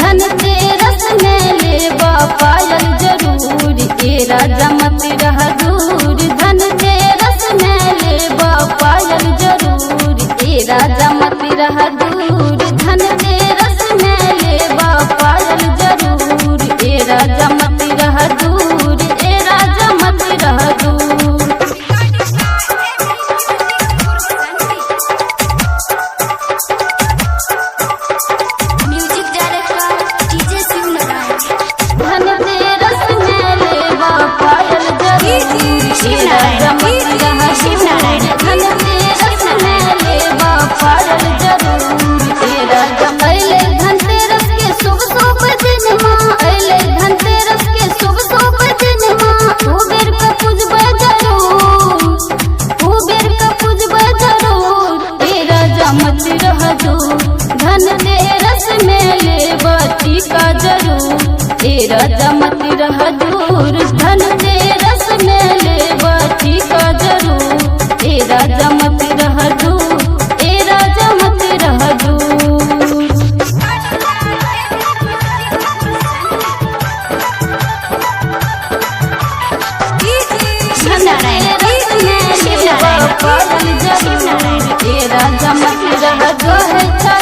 धनतेरस में लेबा पायल जरूर ए राजा मत रह दूर। धनतेरस में लेबा पायल जरूर ए राजा मत रह दूर। धनतेरस में लेबा पायल जरूर ए राजा मत रह दूर। ए राजा मत रह दूर। धनतेरस में लेबा टीका जरूर ए राजा मत रह दूर। धनतेरस में लेबा टीका जरूर ए राजा मत रह दूर। ए राजा मत रह दूर। धनतेरस में लेबा पायल जरूर ए राजा मत रह दूर।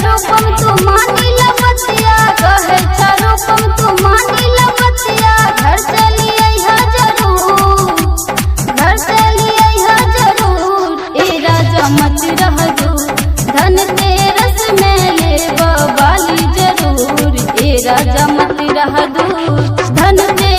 रूपम तू मानी लपतिया कहे रूपम तू मानी लपतिया। घर से लिया जरूर, घर से लिया जरूर ए राजा मत रह दूर। धनतेरस में लेबा बाली जरूर ए राजा मत रह दूर। धनतेरस